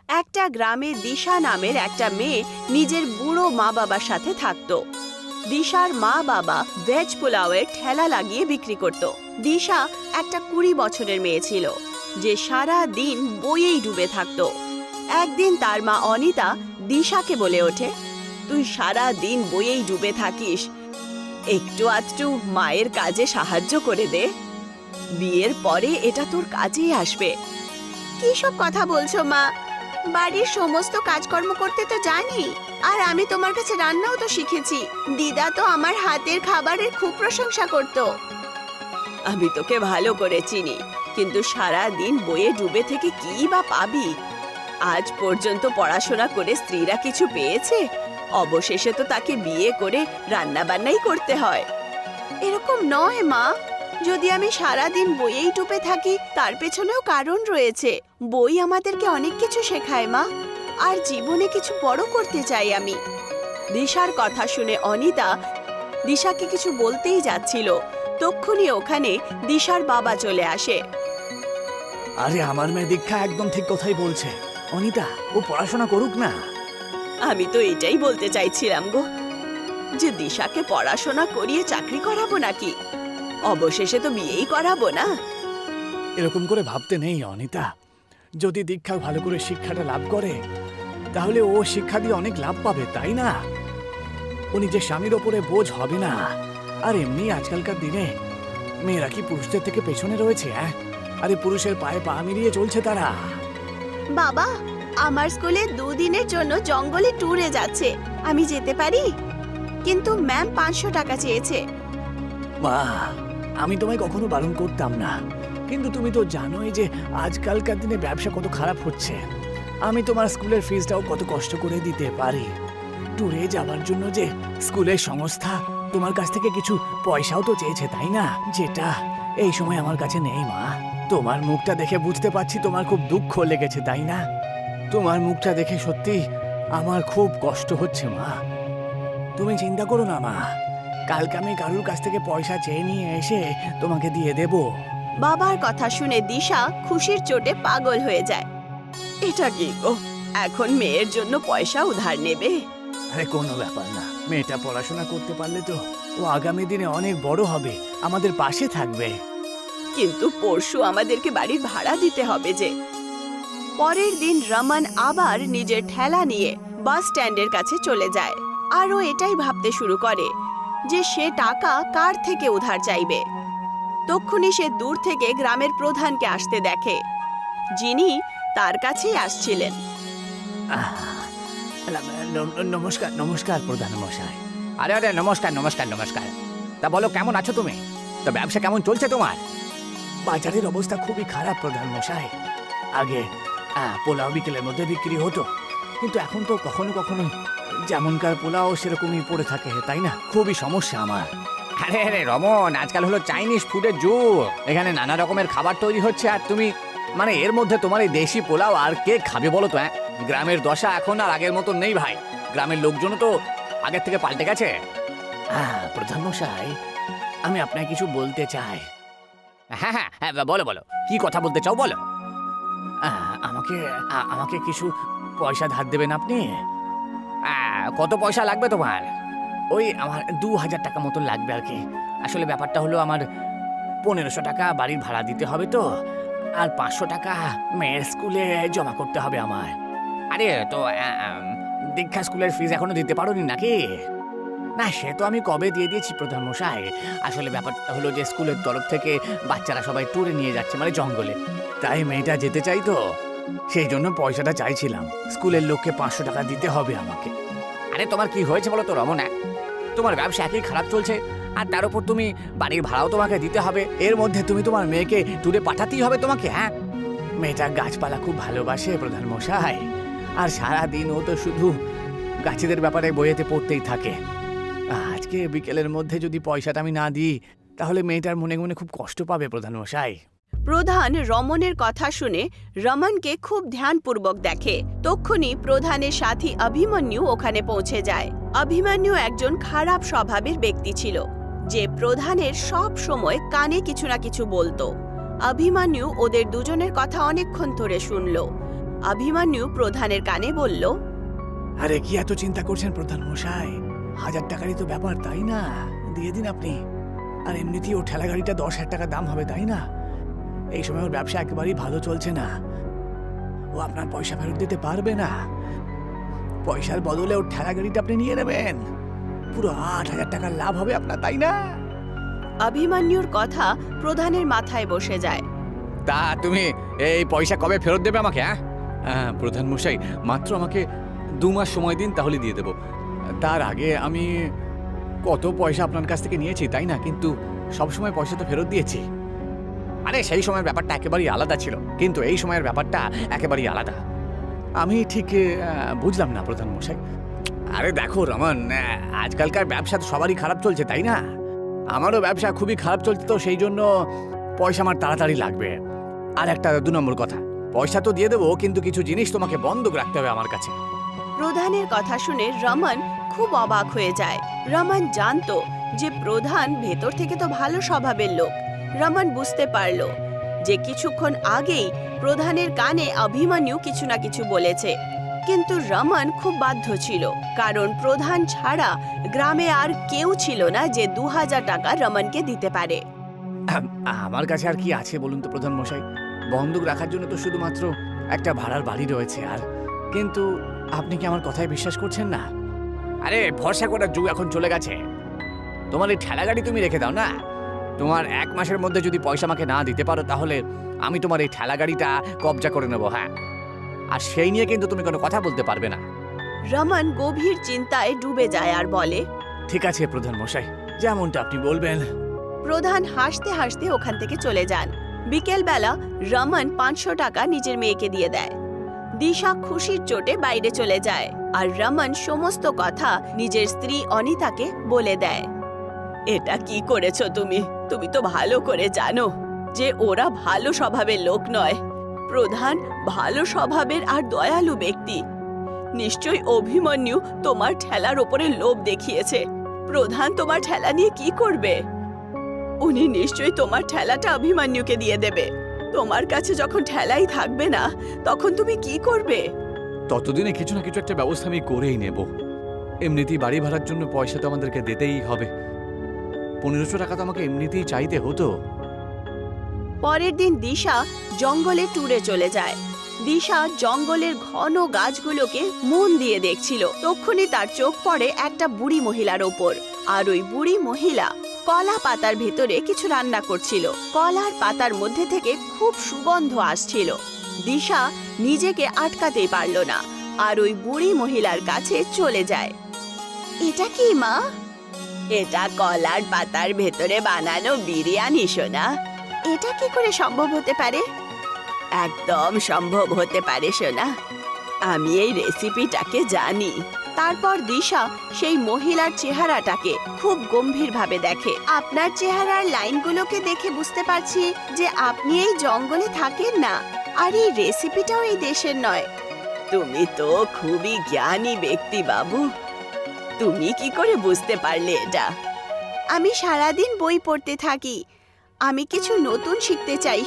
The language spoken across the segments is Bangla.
একটা গ্রামে দিশা নামের একটা মেয়ে নিজের বুড়ো মা বাবার সাথে থাকত। দিশার মা বাবা ভেজ পোলাওয়ের ঠেলা লাগিয়ে বিক্রি করত। দিশা একটা 20 বছরের মেয়ে ছিল যে সারা দিন বইয়েই ডুবে থাকত। একদিন তার মা অনিতা দিশাকে বলে ওঠে, তুই সারা দিন বইয়েই ডুবে থাকিস, একটু আধটু মায়ের কাজে সাহায্য করে দে, বিয়ের পরে এটা তোর কাজেই আসবে। কি সব কথা বলছো মা? বাড়ির সমস্ত কাজকর্ম করতে তো জানি, আর আমি তোমার কাছে রান্নাও তো শিখেছি। দিদা তো আমার হাতের খাবারের খুব প্রশংসা করত। আমি তোকে ভালো করে চিনি, কিন্তু সারা দিন বইয়ে ডুবে থেকে কি বা পাবি? আজ পর্যন্ত পড়াশোনা করে স্ত্রীরা কিছু পেয়েছে? অবশেষে তো তাকে বিয়ে করে রান্না বান্নাই করতে হয়। এরকম নয় মা, যদি আমি সারা দিন বইয়েই ডুবে থাকি তার পেছনেও কারণ রয়েছে। বই আমাদেরকে অনেক কিছু শেখায় মা, আর জীবনে কিছু বড় করতে চাই আমি। দিশার কথা শুনে অনিতা দিশাকে কিছু বলতেই যাচ্ছিল, তক্ষুনি ওখানে দিশার বাবা চলে আসে। আরে আমার মেয়ে দীক্ষা একদম ঠিক কথাই বলছে। অনিতা, ও পড়াশোনা করুক না। আমি তো এটাই বলতে চাইছিলাম গো, যে দিশাকে পড়াশোনা করিয়ে চাকরি করাবো নাকি? অবশেষে তো বিয়েই করাবো না। এরকম করে ভাবতে নেই অনিতা। যদি দীক্ষা ভালো করে শিক্ষাটা লাভ করে, তাহলে ও শিক্ষা দিয়ে অনেক লাভ পাবে, তাই না? ও নিজের স্বামীর ওপরে বোঝ হবে না। আর এমনি আজকালকার দিনে মেয়েরা কি পুরুষদের থেকে পেছনে রয়েছে? আরে পুরুষের পায়ে পা মিলিয়ে চলছে তারা। বাবা, আমার স্কুলে 2 দিনের জন্য জঙ্গলে ট্যুরে যাচ্ছে, আমি যেতে পারি? কিন্তু ম্যাম 500 টাকা চেয়েছে। মা, আমি তোমায় কখনো বারণ করতাম না, কিন্তু তুমি তো জানোই যে আজকালকার দিনে ব্যবসা কত খারাপ হচ্ছে। আমি তোমার স্কুলের ফিসটাও কত কষ্ট করে দিতে পারি। ট্যুরে যাওয়ার জন্য যে স্কুলের সংস্থা তোমার কাছ থেকে কিছু পয়সাও তো চেয়েছে, তাই না? যেটা এই সময় আমার কাছে নেই মা। তোমার মুখটা দেখে বুঝতে পারছি তোমার খুব দুঃখ লেগেছে, তাই না? তোমার মুখটা দেখে সত্যি আমার খুব কষ্ট হচ্ছে মা। তুমি চিন্তা করো না মা, কালকে আমি কারুর কাছ থেকে পয়সা চেয়ে নিয়ে এসে তোমাকে দিয়ে দেব। বাবার কথা শুনে দিশা খুশির চোটে পাগল হয়ে যায়। এটা কি গো, এখন মেয়ের জন্য পয়সা উধার নেবে? আরে কোনো ব্যাপার না, মেয়েটা পড়াশোনা করতে পারলে তো ও আগামী দিনে অনেক বড় হবে, আমাদের পাশে থাকবে। কিন্তু পরশু আমাদেরকে বাড়ির ভাড়া দিতে হবে যে। পরের দিন রমন আবার নিজের ঠেলা নিয়ে বাস স্ট্যান্ডের কাছে চলে যায়, আর ও এটাই ভাবতে শুরু করে যে সে টাকা কার থেকে উধার চাইবে। তক্ষুনি সে দূর থেকে গ্রামের প্রধানকে আসতে দেখে, যিনি তার কাছেই আসছিলেন। নমস্কার নমস্কার প্রধান মশাই। আরে আরে নমস্কার নমস্কার নমস্কার। তা বলো, কেমন আছো তুমি? তো ব্যবসা কেমন চলছে তোমার? বাজারের অবস্থা খুবই খারাপ প্রধান মশাই। আগে পোলাও বিকেলের মধ্যে বিক্রি হতো, কিন্তু এখন তো কখনো কখনো যেমনকার পোলাও সেরকমই পড়ে থাকে, তাই না? খুবই সমস্যা আমার। আরে আরে রমন, আজকাল হলো চাইনিজ ফুডের যুগ। এখানে নানা রকমের খাবার তৈরি হচ্ছে, আর তুমি মানে এর মধ্যে তোমার এই দেশি পোলাও আর কে খাবে বলো তো? গ্রামের দশা এখন আর আগের মতো নেই ভাই। গ্রামের লোকজনও তো আগের থেকে পাল্টে গেছে। প্রধান মশাই, আমি আপনাকে কিছু বলতে চাই। হ্যাঁ হ্যাঁ হ্যাঁ, বলো বলো, কি কথা বলতে চাও বলো। আমাকে আমাকে কিছু পয়সা ধার দেবেন আপনি? কত পয়সা লাগবে তোমার? ওই আমার 2000 টাকা মতন লাগবে আর কি। আসলে ব্যাপারটা হলো আমার 1500 টাকা বাড়ির ভাড়া দিতে হবে তো, আর 500 টাকা মেয়ের স্কুলে জমা করতে হবে আমার। আরে তো দীক্ষা স্কুলের ফিজ এখনো দিতে পারোনি নাকি? না, সে তো আমি কবে দিয়ে দিয়েছি প্রধান মশাই। আসলে ব্যাপারটা হলো যে স্কুলের তরফ থেকে বাচ্চারা সবাই ট্যুরে নিয়ে যাচ্ছে, মানে জঙ্গলে। তাই মেয়েটা যেতে চাই তো, সেই জন্য পয়সাটা চাইছিলাম। স্কুলের লোককে 500 টাকা দিতে হবে আমাকে। আরে তোমার কি হয়েছে বলো তো রমন? তোমার ব্যবসা একই খারাপ চলছে, আর তার উপর তুমি বাড়ির ভাড়াও তোমাকে দিতে হবে। এর মধ্যে তুমি তোমার মেয়েকে ট্যুরে পাঠাতেই হবে তোমাকে। মেয়েটা গাছপালা খুব ভালোবাসে প্রধান মশাই, আর সারা দিন ও তো শুধু গাছেদের ব্যাপারে বইয়েতে পড়তেই থাকে। আজকে বিকেলের মধ্যে যদি পয়সাটা আমি না দিই, তাহলে মেয়েটার মনে মনে খুব কষ্ট পাবে প্রধান মশাই। প্রধান রমনের কথা শুনে রমনকে খুব ধ্যানপূর্বক দেখে। তক্ষুনি প্রধানের সাথী অভিমন্যু ওখানে পৌঁছে যায়। অভিমন্যু একজন খারাপ স্বভাবের ব্যক্তি ছিল, যে প্রধানের সব সময় কানে কিছু না কিছু বলতো। অভিমন্যু ওদের দুজনের কথা অনেকক্ষণ ধরে শুনল। অভিমন্যু প্রধানের কানে বলল, আরে কি এত চিন্তা করছেন প্রধান মশাই? 1000 টাকারই তো ব্যাপার, তাই না? দিয়ে দিন আপনি। আর এমনিতেই ও ঠেলা গাড়িটা 10,000 টাকা দাম হবে, তাই না? এই সময় ওর ব্যবসা একেবারেই ভালো চলছে না। ও আপনার পয়সা ফেরত দিতে পারবে না। পয়সার বদলে ওর ঠেলা গাড়িটা আপনি নিয়ে নেবেন। পুরো 8,000 টাকার লাভ হবে আপনার, তাই না? অভিমন্যুর কথা প্রধানের মাথায় বসে যায়। তা তুমি এই পয়সা কবে ফেরত দেবে আমাকে? হ্যাঁ প্রধান মশাই, মাত্র আমাকে 2 মাস সময় দিন, তাহলে দিয়ে দেব। তার আগে আমি কত পয়সা আপনার কাছ থেকে নিয়েছি, তাই না? কিন্তু সব সময় পয়সা তো ফেরত দিয়েছি। আরে সেই সময়ের ব্যাপারটা একেবারেই আলাদা ছিল, কিন্তু এই সময়ের ব্যাপারটা একেবারেই আলাদা। আমি ঠিক বুঝলাম না প্রধান মশাই। আরে দেখো রমন, আজকালকার ব্যবসা তো সবারই খারাপ চলছে, তাই না? আমারও ব্যবসা খুবই খারাপ চলছে, তো সেই জন্য পয়সা আমার তাড়াতাড়ি লাগবে। আর একটা 2 নম্বর কথা, পয়সা তো দিয়ে দেবো, কিন্তু কিছু জিনিস তোমাকে বন্ধক রাখতে হবে আমার কাছে। প্রধানের কথা শুনে রমন খুব অবাক হয়ে যায়। রমন জানতো যে প্রধান ভেতর থেকে তো ভালো স্বভাবের লোক। রমন বুঝতে পারল যে কিছুক্ষণ আগেই প্রধানের কানে অভিমন্যু কিছু না কিছু বলেছে, কিন্তু রমন খুব বাধ্য ছিল, কারণ প্রধান ছাড়া গ্রামে আর কেউ ছিল না যে 2000 টাকা রমনকে দিতে পারে। আমার কাছে আর কি আছে বলুন তো প্রধান মশাই? বন্ধক রাখার জন্য তো শুধুমাত্র একটা ভাড়ার বাড়ি রয়েছে। আর কিন্তু আপনি কি আমার কথায় বিশ্বাস করছেন না? আরে ভরসা করার যুগ এখন চলে গেছে। তোমার এই ঠেলা গাড়ি তুমি রেখে দাও না। তোমার 1 মাসের মধ্যে যদি পয়সা আমাকে না দিতে পারো, তাহলে আমি তোমার এই ঠেলা গাড়িটা কবজা করে নেবো। হ্যাঁ, আর সেই নিয়ে কিন্তু তুমি কোনো কথা বলতে পারবে না। রমন গভীর চিন্তায় ডুবে যায় আর বলে, ঠিক আছে প্রধান মশাই, যেমনটা আপনি বলবেন। প্রধান হাসতে হাসতে ওখান থেকে চলে যান। বিকেলবেলা রমন 500 টাকা নিজের মেয়েকে দিয়ে দেয়। দিশা খুশির চোটে বাইরে চলে যায়, আর রমন সমস্ত কথা নিজের স্ত্রী অনিতাকে বলে দেয়। এটা কি করেছো তুমি? তুমি তো ভালো করে জানো যে ওরা ভালো স্বভাবের লোক নয়। প্রধান ভালো স্বভাবের আর দয়ালু ব্যক্তি। নিশ্চয়ই অভিমন্যু তোমার ঠেলার ওপরে লোভ দেখিয়েছে। প্রধান তোমার ঠেলা নিয়ে কি করবে? উনি নিশ্চয়ই তোমার ঠেলাটা অভিমন্যুকে দিয়ে দেবে। তোমার কাছে যখন ঠেলাই থাকবে না, তখন তুমি কি করবে? ততদিনে কিছু না কিছু একটা ব্যবস্থা আমি করেই নেব। এমনিতেই বাড়ি ভাড়ার জন্য পয়সা তো আমাদেরকে দিতেই হবে। 1500 টাকা তো আমাকে এমনিতেই চাইতে হতো। পরের দিন দিশা জঙ্গলে ট্যুরে চলে যায়। দিশা জঙ্গলের ঘন গাছগুলোকে মন দিয়ে দেখছিল। তক্ষুনি তার চোখ পড়ে একটা বুড়ি মহিলার ওপর, আর ওই বুড়ি মহিলা কলা পাতার ভেতরে কিছু রান্না করছিল। কলার পাতার মধ্যে থেকে খুব সুগন্ধ আসছিল। দিশা নিজেকে আটকাতেই পারল না, আর ওই বুড়ি মহিলার কাছে চলে যায়। এটা কি মা? এটা কলার পাতার ভেতরে বানানো বিরিয়ানি সোনা। এটা কি করে সম্ভব হতে পারে? একদম সম্ভব হতে পারে সোনা। আমি এই রেসিপিটাকে জানি। তারপর দিশা সেই মহিলার চেহারাটাকে খুব গম্ভীরভাবে দেখে। আপনার চেহারার লাইনগুলোকে দেখে বুঝতে পারছি যে আপনি এই জঙ্গলে থাকেন না, আর এই রেসিপিটাও এই দেশের নয়। তুমি তো খুবই জ্ঞানী ব্যক্তি বাবু। তুমি কি করে বুঝতে পারলে এটা? আমি সারাদিন বই পড়তে থাকি। আমি কিছু নতুন শিখতে চাই।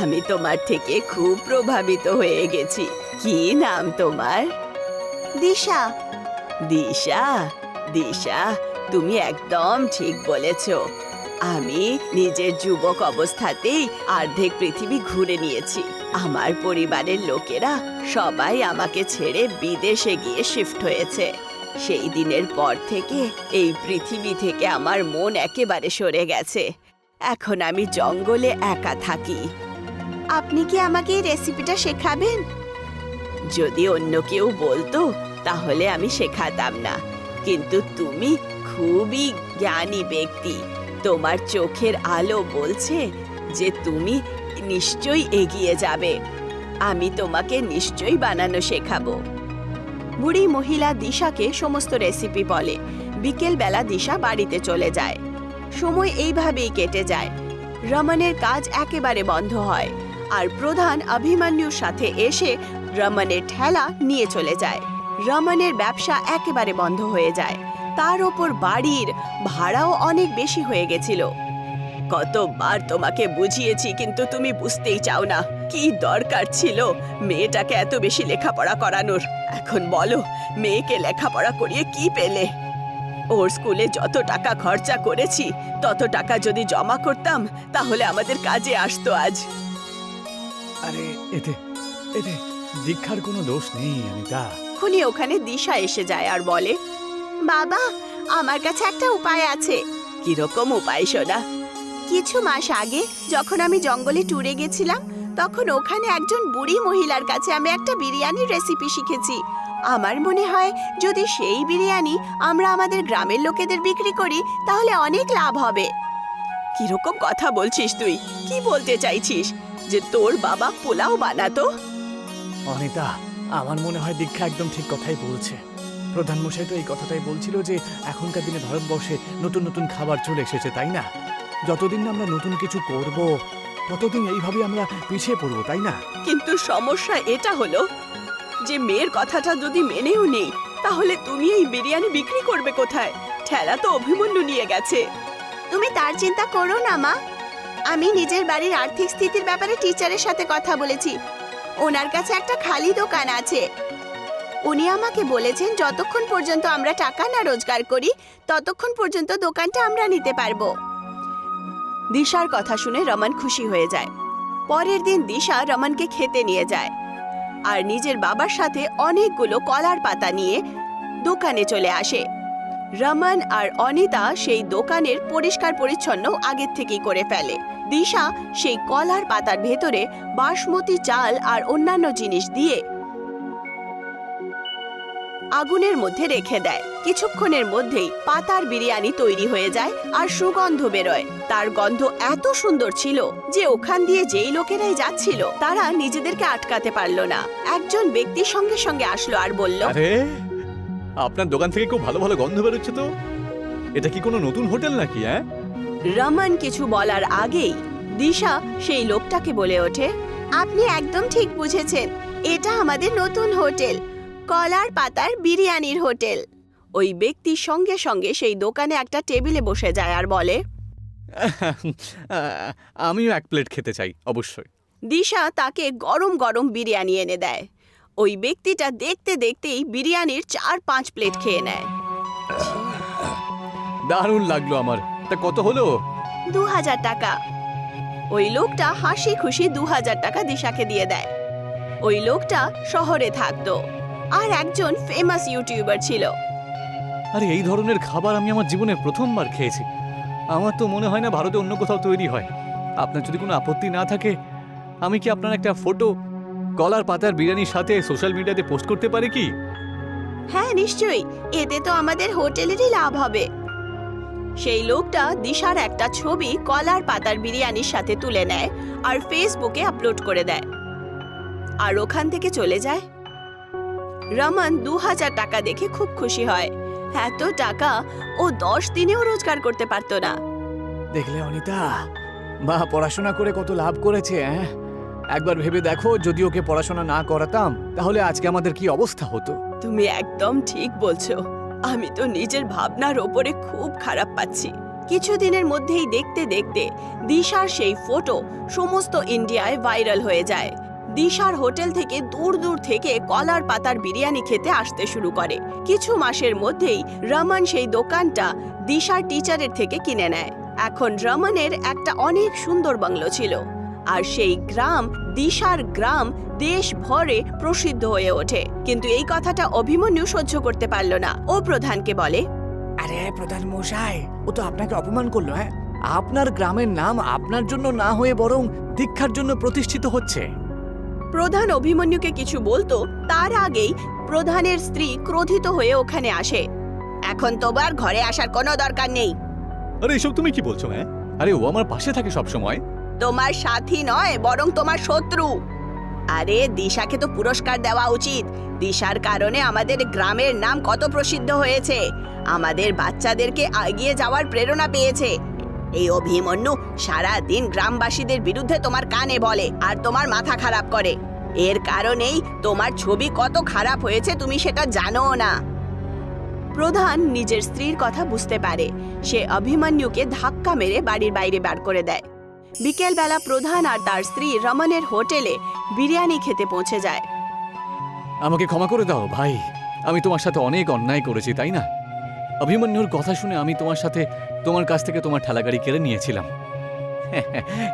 আমি তোমার থেকে খুব প্রভাবিত হয়ে গেছি। কি নাম তোমার? দিশা। দিশা, দিশা, তুমি একদম ঠিক বলেছ। আমি নিজের যুবক অবস্থাতেই অর্ধেক পৃথিবী ঘুরে নিয়েছি। আমার পরিবারের লোকেরা সবাই আমাকে ছেড়ে বিদেশে গিয়ে শিফট হয়েছে। সেই দিনের পর থেকে এই পৃথিবী থেকে আমার মন একেবারে সরে গেছে। এখন আমি জঙ্গলে একা থাকি। আপনি কি আমাকে এই রেসিপিটা শেখাবেন? যদি অন্য কেউ বলতো তাহলে আমি শেখাতাম না, কিন্তু তুমি খুবই জ্ঞানী ব্যক্তি। তোমার চোখের আলো বলছে যে তুমি নিশ্চয়ই এগিয়ে যাবে। আমি তোমাকে নিশ্চয়ই বানানো শেখাবো। বুড়ি মহিলা দিশাকে সমস্ত রেসিপি বলে। বিকেলবেলা দিশা বাড়িতে চলে যায়। সময় এইভাবেই কেটে যায়। রমনের কাজ একেবারে বন্ধ হয়, আর প্রধান অভিমন্যুর সাথে এসে রমনের ঠেলা নিয়ে চলে যায়। রমনের ব্যবসা একেবারে বন্ধ হয়ে যায়। তার ওপর বাড়ির ভাড়াও অনেক বেশি হয়ে গেছিল। কতবার তোমাকে বুঝিয়েছি, কিন্তু তুমি বুঝতেই চাও না। কি দরকার ছিল মেয়েটাকে এত বেশি লেখাপড়া করানোর? এখন বলো, মেয়েকে লেখাপড়া করিয়ে কি পেলে? ওর স্কুলে যত টাকা খরচা করেছি তত টাকা যদি জমা করতাম তাহলে আমাদের কাজে আসতো আজ। আরে এতে এতে দীক্ষার কোনো দোষ নেই অনিতা। এখনই ওখানে দিশা এসে যায় আর বলে, বাবা, আমার কাছে একটা উপায় আছে। কিরকম উপায় সোনা? কিছু মাস আগে যখন আমি জঙ্গলে ট্যুরে গেছিলাম তখন ওখানে একজন বুড়ি মহিলার কাছে আমি একটা বিরিয়ানির রেসিপি শিখেছি। আমার মনে হয় যদি সেই বিরিয়ানি আমরা আমাদের গ্রামের লোকেদের বিক্রি করি তাহলে অনেক লাভ হবে। কিরকম কথা বলছিস তুই? কি বলতে চাইছিস? যে তোর বাবা পোলাও বানাতো? অনিতা, আমার মনে হয় দীক্ষা একদম ঠিক কথাই বলছে। প্রধানমশাই তো এই কথাটাই বলছিল যে এখনকার দিনে ভারতবর্ষে নতুন নতুন খাবার চলে এসেছে, তাই না? যতদিন না আমরা নতুন কিছু করব ততদিন এইভাবে আমরা পিছিয়ে পড়বো, তাই না? কিন্তু সমস্যা এটা হলো যে মেয়ের কথাটা যদি মেনেও নেই তাহলে তুমি এই বিরিয়ানি বিক্রি করবে কোথায়? ঠেলা তো অভিমন্যু নিয়ে গেছে। তুমি তার চিন্তা করো না মা, আমি নিজের বাড়ির আর্থিক স্থিতির ব্যাপারে টিচারের সাথে কথা বলেছি। ওনার কাছে একটা খালি দোকান আছে। উনি আমাকে বলেছেন যতক্ষণ পর্যন্ত আমরা টাকা না রোজগার করি ততক্ষণ পর্যন্ত দোকানটা আমরা নিতে পারবো। দিশার কথা শুনে রমন খুশি হয়ে যায়। পরের দিন দিশা রমনকে খেতে নিয়ে যায় আর নিজের বাবার সাথে অনেকগুলো কলার পাতা নিয়ে দোকানে চলে আসে। রমন আর অনিতা সেই দোকানের পরিষ্কার পরিচ্ছন্ন আগের থেকেই করে ফেলে। দিশা সেই কলার পাতার ভেতরে বাসমতি চাল আর অন্যান্য জিনিস দিয়ে আগুনের মধ্যে রেখে দেয়। কিছুক্ষণের মধ্যেই পাতার বিরিয়ানি তৈরি হয়ে যায় আর সুগন্ধ বেরোয়। তার গন্ধ এত সুন্দর ছিল যে ওখান দিয়ে যেই লোকেরাই যাচ্ছিল তারা নিজেদেরকে আটকাতে পারল না। একজন ব্যক্তি সঙ্গে সঙ্গে আসলো আর বলল, আরে আপনার দোকান থেকে খুব ভালো ভালো গন্ধ বেরোচ্ছে তো। এটা কি কোনো নতুন হোটেল নাকি? হ্যাঁ, রমন কিছু বলার আগেই দিশা সেই লোকটাকে বলে ওঠে, আপনি একদম ঠিক বুঝেছেন, এটা আমাদের নতুন হোটেল, কলার পাতার বিরিয়ানির হোটেল। ওই ব্যক্তি সঙ্গে সঙ্গে সেই দোকানে একটা টেবিলে বসে যায় আর বলে, আমিও এক প্লেট খেতে চাই অবশ্যই। দিশা তাকে গরম গরম বিরিয়ানি এনে দেয়। ওই ব্যক্তিটা দেখতে দেখতেই বিরিয়ানির 4-5 প্লেট খেয়ে নেয়। দারুণ লাগলো আমার। তা কত হলো? 2000 টাকা। ওই লোকটা হাসি খুশি 2000 টাকা দিশাকে দিয়ে দেয়। ওই লোকটা শহরে থাকতো আর একজন ফেমাস ইউটিউবার ছিল। আরে এই ধরনের খাবার আমি আমার জীবনে প্রথমবার খেয়েছি। আমার তো মনে হয় না ভারতে অন্য কোথাও তৈরি হয়। আপনার যদি কোনো আপত্তি না থাকে আমি কি আপনার একটা ফটো কলার পাতার বিরিয়ানির সাথে সোশ্যাল মিডিয়াতে পোস্ট করতে পারি কি? হ্যাঁ নিশ্চয়ই, এতে তো আমাদের হোটেলেরই লাভ হবে। সেই লোকটা দিশার একটা ছবি কলার পাতার বিরিয়ানির সাথে তুলে নেয় আর ফেসবুকে আপলোড করে দেয় আর ওখান থেকে চলে যায়। রমন 2000 টাকা দেখে খুব খুশি হয়। এত টাকা ও 10 দিনেও রোজগার করতে পারতো না। দেখলে অনিতা, মা পড়াশোনা করে কত লাভ করেছে। হ্যাঁ, একবার ভেবে দেখো, যদি ওকে পড়াশোনা না করাতাম তাহলে আজকে আমাদের কি অবস্থা হতো। তুমি একদম ঠিক বলছো। আমি তো নিজের ভাবনার ওপরে খুব খারাপ পাচ্ছি। কিছুদিনের মধ্যেই দেখতে দেখতে দিশার সেই ফটো সমস্ত ইন্ডিয়ায় ভাইরাল হয়ে যায়। দিশার হোটেল থেকে দূর দূর থেকে কলার পাতার বিরিয়ানি খেতে আসতে শুরু করে। কিছু মাসের মধ্যেই রমন সেই দোকানটা দিশার টিচারের থেকে কিনে নেয়। এখন রমনের একটা অনেক সুন্দর বাংলো ছিল আর সেই গ্রাম, দিশার গ্রাম, দেশ ভরে প্রসিদ্ধ হয়ে ওঠে। কিন্তু এই কথাটা অভিমন্যু সহ্য করতে পারল না। ও প্রধানকে বলে, আরে প্রধান মশাই, ও তো আপনাকে অপমান করলো। হ্যাঁ, আপনার গ্রামের নাম আপনার জন্য না হয়ে বরং দীক্ষার জন্য প্রতিষ্ঠিত হচ্ছে। প্রধান অভিমন্যুকে কিছু বলতো তার আগেই প্রধানের স্ত্রী ক্রোধিত হয়ে ওখানে আসে। এখন তোমার ঘরে আসার কোনো দরকার নেই। আরে এসব তুমি কি বলছো? হ্যাঁ, আরে ও আমার পাশে থাকে সব সময়। তোমার সাথী নয় বরং তোমার শত্রু। আরে দিশাকে তো পুরস্কার দেওয়া উচিত। দিশার কারণে আমাদের গ্রামের নাম কত প্রসিদ্ধ হয়েছে, আমাদের বাচ্চাদেরকে এগিয়ে যাওয়ার প্রেরণা পেয়েছে। এই অভিমন্যু সারা দিন গ্রামবাসীদের বিরুদ্ধে তোমার কানে বলে আর তোমার মাথা খারাপ করে। এর কারণেই তোমার ছবি কত খারাপ হয়েছে তুমি সেটা জানো না। প্রধান নিজের স্ত্রীর কথা বুঝতে পারে। সে অভিমন্যুকে ধাক্কা মেরে বাড়ির বাইরে বার করে দেয়। বিকেলবেলা প্রধান আর তার স্ত্রী রমনের হোটেলে বিরিয়ানি খেতে পৌঁছে যায়। আমাকে ক্ষমা করে দাও ভাই, আমি তোমার সাথে অনেক অন্যায় করেছি, তাই না? অভিমন্যুর কথা শুনে আমি তোমার কাছ থেকে তোমার ঠেলাগাড়ি কেড়ে নিয়েছিলাম।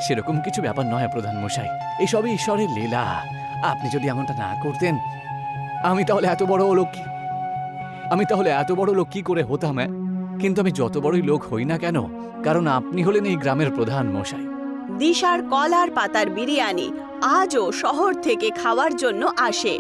সেরকম কিছু ব্যাপার নয় প্রধান মশাই, এসবই ঈশ্বরের লীলা। আপনি যদি এমনটা না করতেন, আমি তাহলে এত বড় লোক কি করে হতাম? কিন্তু আমি যত বড়ই লোক হই না কেন, কারণ আপনি হলেন এই গ্রামের প্রধান মশাই। দিশার কলার পাতার বিরিয়ানি আজও শহর থেকে খাওয়ার জন্য আসে।